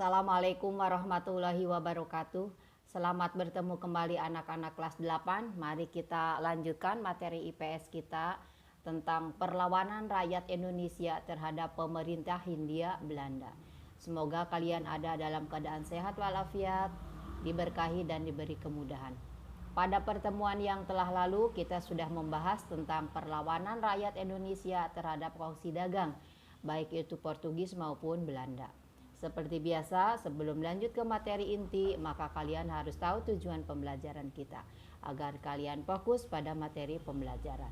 Assalamualaikum warahmatullahi wabarakatuh. Selamat bertemu kembali anak-anak kelas 8. Mari kita lanjutkan materi IPS kita tentang perlawanan rakyat Indonesia terhadap pemerintah Hindia Belanda. Semoga kalian ada dalam keadaan sehat walafiat, diberkahi dan diberi kemudahan. Pada pertemuan yang telah lalu kita sudah membahas tentang perlawanan rakyat Indonesia terhadap kongsi dagang, baik itu Portugis maupun Belanda. Seperti biasa, sebelum lanjut ke materi inti, maka kalian harus tahu tujuan pembelajaran kita, agar kalian fokus pada materi pembelajaran.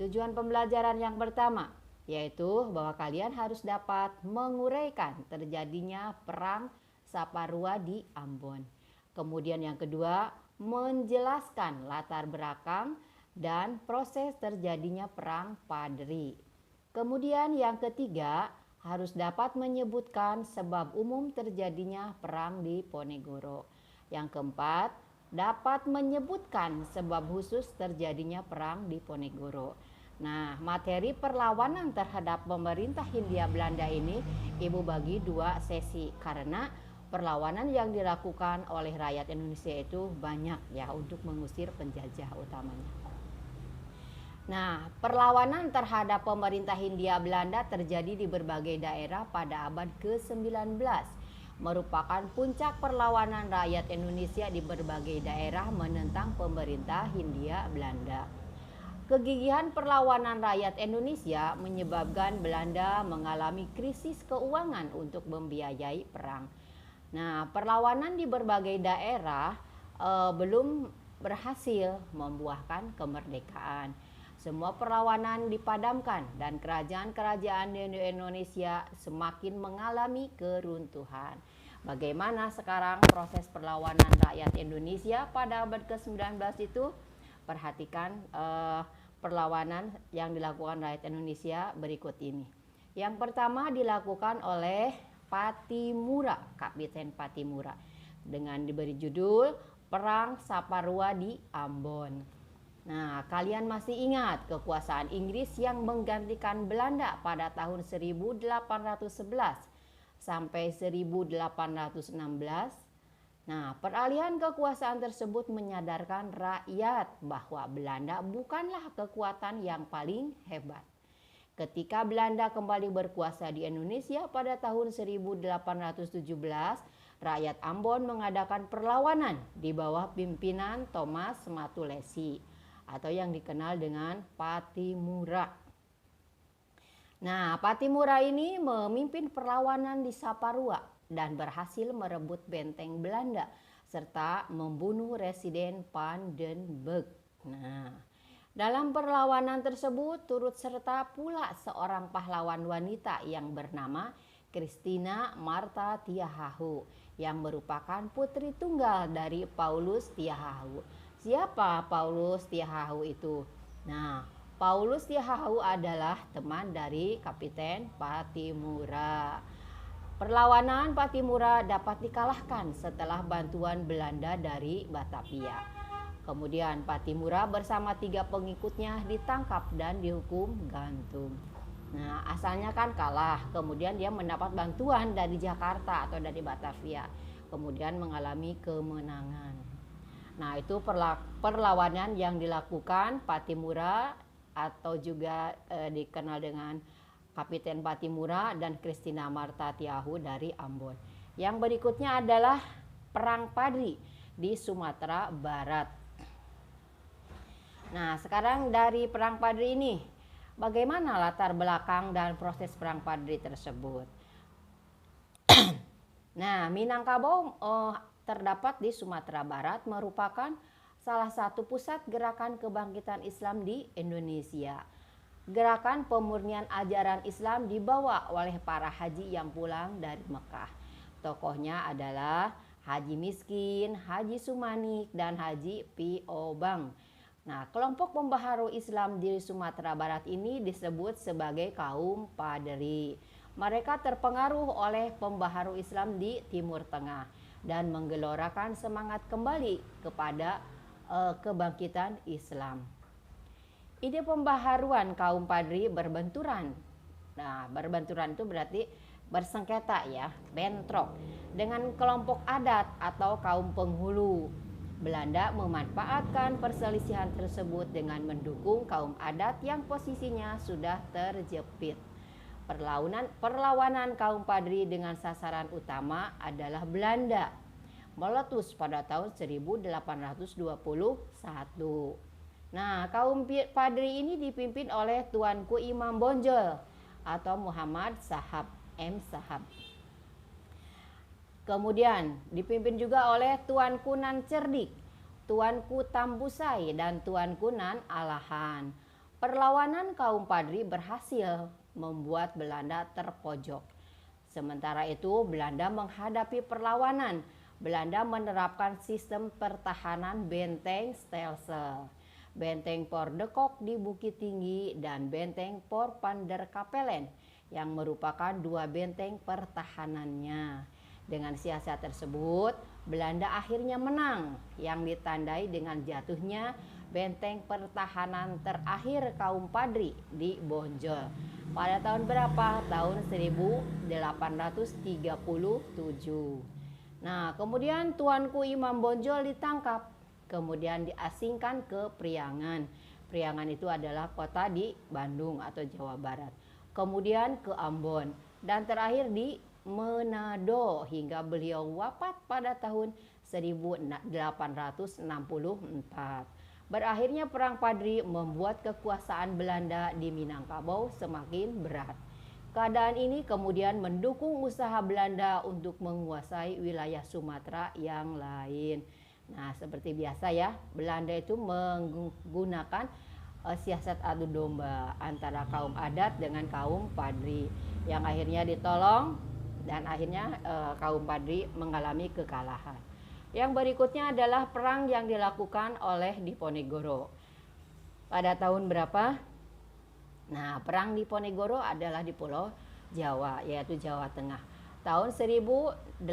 Tujuan pembelajaran yang pertama, yaitu bahwa kalian harus dapat menguraikan terjadinya perang Saparua di Ambon. Kemudian yang kedua, menjelaskan latar belakang dan proses terjadinya perang Padri. Kemudian yang ketiga, harus dapat menyebutkan sebab umum terjadinya perang di Ponegoro. Yang keempat, dapat menyebutkan sebab khusus terjadinya perang di Ponegoro. Nah, materi perlawanan terhadap pemerintah Hindia Belanda ini Ibu bagi dua sesi, karena perlawanan yang dilakukan oleh rakyat Indonesia itu banyak ya untuk mengusir penjajah utamanya. Nah, perlawanan terhadap pemerintah Hindia Belanda terjadi di berbagai daerah pada abad ke-19. Merupakan puncak perlawanan rakyat Indonesia di berbagai daerah menentang pemerintah Hindia Belanda. Kegigihan perlawanan rakyat Indonesia menyebabkan Belanda mengalami krisis keuangan untuk membiayai perang. Nah, perlawanan di berbagai daerah belum berhasil membuahkan kemerdekaan. Semua perlawanan dipadamkan dan kerajaan-kerajaan di Indonesia semakin mengalami keruntuhan. Bagaimana sekarang proses perlawanan rakyat Indonesia pada abad ke-19 itu? Perhatikan perlawanan yang dilakukan rakyat Indonesia berikut ini. Yang pertama dilakukan oleh Patimura, Kapiten Patimura, dengan diberi judul Perang Saparua di Ambon. Nah, kalian masih ingat kekuasaan Inggris yang menggantikan Belanda pada tahun 1811 sampai 1816. Nah, peralihan kekuasaan tersebut menyadarkan rakyat bahwa Belanda bukanlah kekuatan yang paling hebat. Ketika Belanda kembali berkuasa di Indonesia pada tahun 1817, rakyat Ambon mengadakan perlawanan di bawah pimpinan Thomas Matulesi, atau yang dikenal dengan Patimura. Nah, Patimura ini memimpin perlawanan di Saparua dan berhasil merebut benteng Belanda serta membunuh Residen Pandenburg. Nah, dalam perlawanan tersebut turut serta pula seorang pahlawan wanita yang bernama Christina Martha Tiahahu yang merupakan putri tunggal dari Paulus Tiahahu. Siapa Paulus Tiahahu itu? Nah, Paulus Tiahahu adalah teman dari Kapiten Patimura. Perlawanan Patimura dapat dikalahkan setelah bantuan Belanda dari Batavia. Kemudian Patimura bersama 3 pengikutnya ditangkap dan dihukum gantung. Nah, asalnya kan kalah, kemudian dia mendapat bantuan dari Jakarta atau dari Batavia, kemudian mengalami kemenangan. Nah, itu perlawanan yang dilakukan Patimura atau juga dikenal dengan Kapiten Patimura dan Christina Martha Tiahahu dari Ambon. Yang berikutnya adalah Perang Padri di Sumatera Barat. Nah, sekarang dari Perang Padri ini, bagaimana latar belakang dan proses Perang Padri tersebut? Nah, Minangkabau terdapat di Sumatera Barat merupakan salah satu pusat gerakan kebangkitan Islam di Indonesia. Gerakan pemurnian ajaran Islam dibawa oleh para haji yang pulang dari Mekah. Tokohnya adalah Haji Miskin, Haji Sumanik, dan Haji Piobang. Nah, kelompok pembaharu Islam di Sumatera Barat ini disebut sebagai kaum Padri. Mereka terpengaruh oleh pembaharu Islam di Timur Tengah dan menggelorakan semangat kembali kepada kebangkitan Islam. Ide pembaharuan kaum Padri berbenturan. Nah, berbenturan itu berarti bersengketa ya, bentrok dengan kelompok adat atau kaum penghulu. Belanda memanfaatkan perselisihan tersebut dengan mendukung kaum adat yang posisinya sudah terjepit. Perlawanan kaum Padri dengan sasaran utama adalah Belanda meletus pada tahun 1821. Nah, kaum Padri ini dipimpin oleh Tuanku Imam Bonjol atau Muhammad Sahab M. Sahab. Kemudian dipimpin juga oleh Tuanku Nan Cerdik, Tuanku Tambusai, dan Tuanku Nan Alahan. Perlawanan kaum Padri berhasil membuat Belanda terpojok. Sementara itu Belanda menghadapi perlawanan. Belanda menerapkan sistem pertahanan benteng stelsel, benteng Por de Kok di Bukit Tinggi, dan benteng Por Panderkapellen yang merupakan dua benteng pertahanannya. Dengan siasat tersebut, Belanda akhirnya menang yang ditandai dengan jatuhnya benteng pertahanan terakhir kaum Padri di Bonjol. Pada tahun berapa? Tahun 1837. Nah, kemudian Tuanku Imam Bonjol ditangkap, kemudian diasingkan ke Priangan. Priangan itu adalah kota di Bandung atau Jawa Barat. Kemudian ke Ambon dan terakhir di Manado hingga beliau wafat pada tahun 1864. Berakhirnya Perang Padri membuat kekuasaan Belanda di Minangkabau semakin berat. Keadaan ini kemudian mendukung usaha Belanda untuk menguasai wilayah Sumatera yang lain. Nah, seperti biasa ya, Belanda itu menggunakan siasat adu domba antara kaum adat dengan kaum Padri yang akhirnya ditolong dan akhirnya kaum Padri mengalami kekalahan. Yang berikutnya adalah perang yang dilakukan oleh Diponegoro. Pada tahun berapa? Nah, perang Diponegoro adalah di Pulau Jawa, yaitu Jawa Tengah. Tahun 1825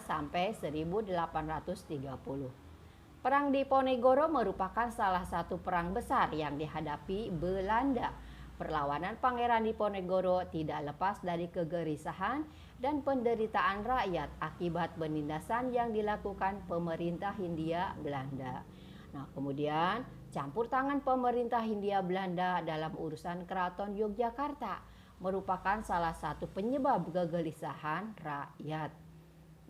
sampai 1830. Perang Diponegoro merupakan salah satu perang besar yang dihadapi Belanda. Perlawanan Pangeran Diponegoro tidak lepas dari kegelisahan dan penderitaan rakyat akibat penindasan yang dilakukan pemerintah Hindia Belanda. Nah, kemudian campur tangan pemerintah Hindia Belanda dalam urusan Keraton Yogyakarta merupakan salah satu penyebab kegelisahan rakyat.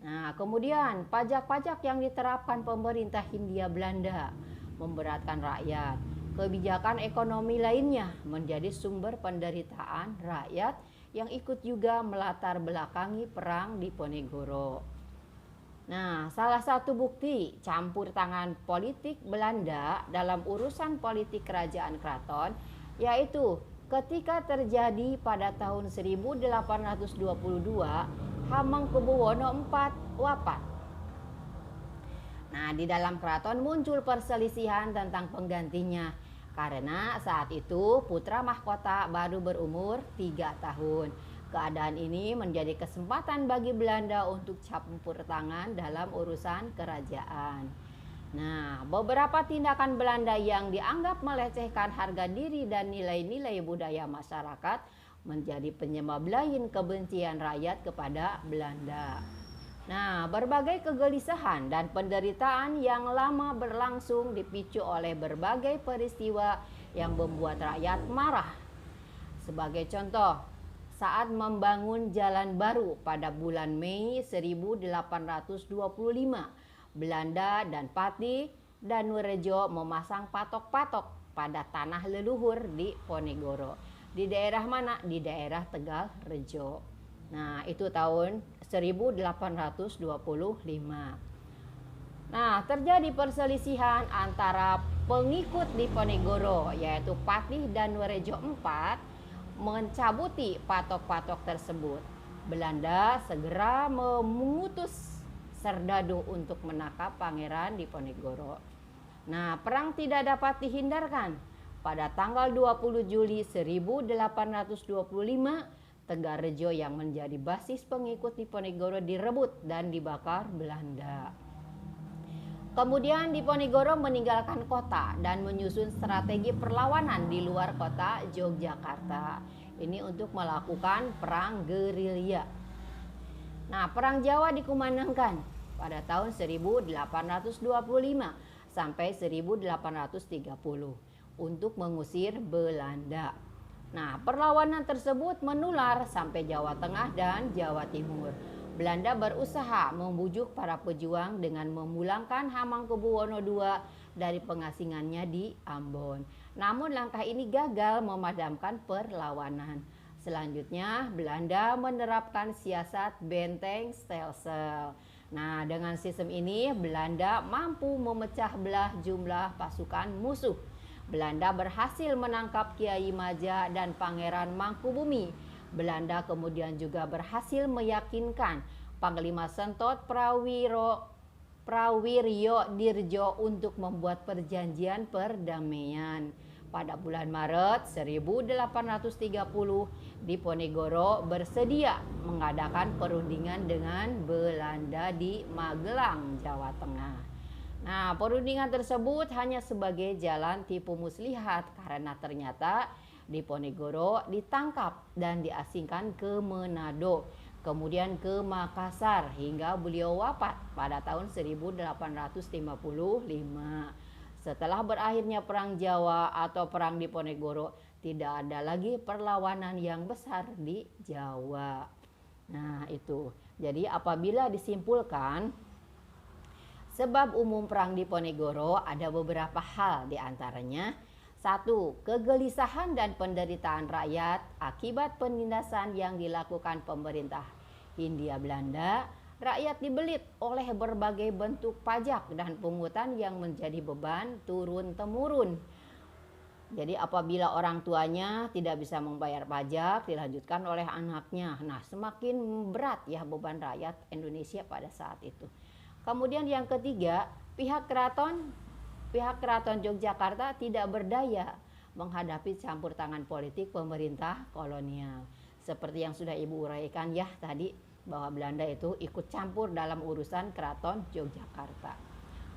Nah, kemudian pajak-pajak yang diterapkan pemerintah Hindia Belanda memberatkan rakyat. Kebijakan ekonomi lainnya menjadi sumber penderitaan rakyat yang ikut juga melatar belakangi perang Diponegoro. Nah, salah satu bukti campur tangan politik Belanda dalam urusan politik kerajaan keraton yaitu ketika terjadi pada tahun 1822 Hamengkubuwono IV wafat. Nah, di dalam keraton muncul perselisihan tentang penggantinya karena saat itu putra mahkota baru berumur 3 tahun. Keadaan ini menjadi kesempatan bagi Belanda untuk campur tangan dalam urusan kerajaan. Nah, beberapa tindakan Belanda yang dianggap melecehkan harga diri dan nilai-nilai budaya masyarakat menjadi penyebab lain kebencian rakyat kepada Belanda. Nah, berbagai kegelisahan dan penderitaan yang lama berlangsung dipicu oleh berbagai peristiwa yang membuat rakyat marah. Sebagai contoh, saat membangun jalan baru pada bulan Mei 1825, Belanda dan Pati Danurejo memasang patok-patok pada tanah leluhur di Ponegoro. Di daerah mana? Di daerah Tegal Rejo. Nah, itu tahun 1825. Nah, terjadi perselisihan antara pengikut Diponegoro yaitu Patih Danurejo IV mencabuti patok-patok tersebut. Belanda segera mengutus serdadu untuk menangkap Pangeran Diponegoro. Nah, perang tidak dapat dihindarkan. Pada tanggal 20 Juli 1825, Tegalrejo yang menjadi basis pengikut Diponegoro direbut dan dibakar Belanda. Kemudian Diponegoro meninggalkan kota dan menyusun strategi perlawanan di luar kota Yogyakarta. Ini untuk melakukan perang gerilya. Nah, perang Jawa dikumandangkan pada tahun 1825 sampai 1830 untuk mengusir Belanda. Nah, perlawanan tersebut menular sampai Jawa Tengah dan Jawa Timur. Belanda berusaha membujuk para pejuang dengan memulangkan Hamengkubuwono II dari pengasingannya di Ambon. Namun langkah ini gagal memadamkan perlawanan. Selanjutnya, Belanda menerapkan siasat benteng stelsel. Nah, dengan sistem ini Belanda mampu memecah belah jumlah pasukan musuh. Belanda berhasil menangkap Kiai Maja dan Pangeran Mangkubumi. Belanda kemudian juga berhasil meyakinkan Panglima Sentot Prawiryo Dirjo untuk membuat perjanjian perdamaian. Pada bulan Maret 1830, Diponegoro bersedia mengadakan perundingan dengan Belanda di Magelang, Jawa Tengah. Nah, perundingan tersebut hanya sebagai jalan tipu muslihat karena ternyata Diponegoro ditangkap dan diasingkan ke Manado, kemudian ke Makassar hingga beliau wafat pada tahun 1855. Setelah berakhirnya Perang Jawa atau Perang Diponegoro, tidak ada lagi perlawanan yang besar di Jawa. Nah, itu. Jadi apabila disimpulkan sebab umum Perang Diponegoro ada beberapa hal diantaranya. 1. Kegelisahan dan penderitaan rakyat akibat penindasan yang dilakukan pemerintah Hindia Belanda. Rakyat dibelit oleh berbagai bentuk pajak dan pungutan yang menjadi beban turun-temurun. Jadi apabila orang tuanya tidak bisa membayar pajak, dilanjutkan oleh anaknya. Nah, semakin berat ya beban rakyat Indonesia pada saat itu. Kemudian yang ketiga, pihak keraton Yogyakarta tidak berdaya menghadapi campur tangan politik pemerintah kolonial. Seperti yang sudah Ibu uraikan ya tadi, bahwa Belanda itu ikut campur dalam urusan keraton Yogyakarta.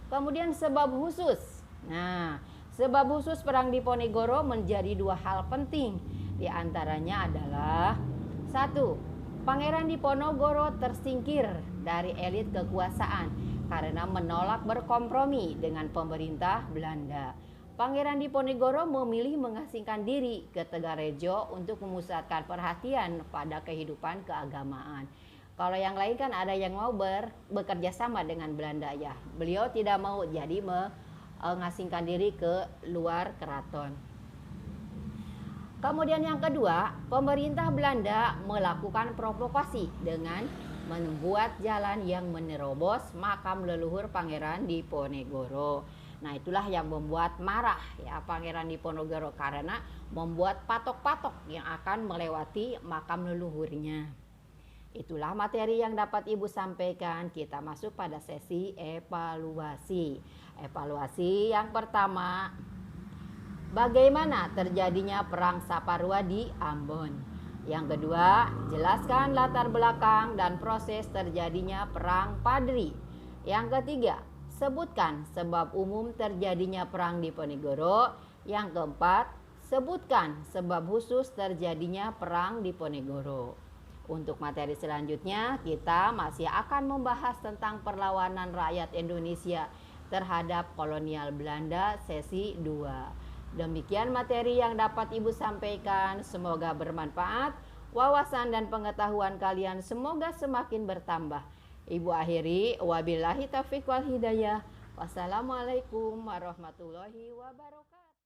Kemudian sebab khusus. Nah, sebab khusus Perang Diponegoro menjadi dua hal penting. Di antaranya adalah 1. Pangeran Diponegoro tersingkir dari elit kekuasaan karena menolak berkompromi dengan pemerintah Belanda. Pangeran Diponegoro memilih mengasingkan diri ke Tegarejo untuk memusatkan perhatian pada kehidupan keagamaan. Kalau yang lain kan ada yang mau bekerja sama dengan Belanda ya. Beliau tidak mau, jadi mengasingkan diri ke luar keraton. Kemudian yang kedua, pemerintah Belanda melakukan provokasi dengan membuat jalan yang menerobos makam leluhur Pangeran Diponegoro. Nah, itulah yang membuat marah ya Pangeran Diponegoro karena membuat patok-patok yang akan melewati makam leluhurnya. Itulah materi yang dapat Ibu sampaikan. Kita masuk pada sesi evaluasi. Evaluasi yang pertama, bagaimana terjadinya Perang Saparua di Ambon? Yang kedua, jelaskan latar belakang dan proses terjadinya Perang Padri. Yang ketiga, sebutkan sebab umum terjadinya Perang Diponegoro. Yang keempat, sebutkan sebab khusus terjadinya Perang Diponegoro. Untuk materi selanjutnya, kita masih akan membahas tentang perlawanan rakyat Indonesia terhadap kolonial Belanda sesi 2. Demikian materi yang dapat Ibu sampaikan. Semoga bermanfaat. Wawasan dan pengetahuan kalian semoga semakin bertambah. Ibu akhiri, wabillahi taufiq wal hidayah. Wassalamualaikum warahmatullahi wabarakatuh.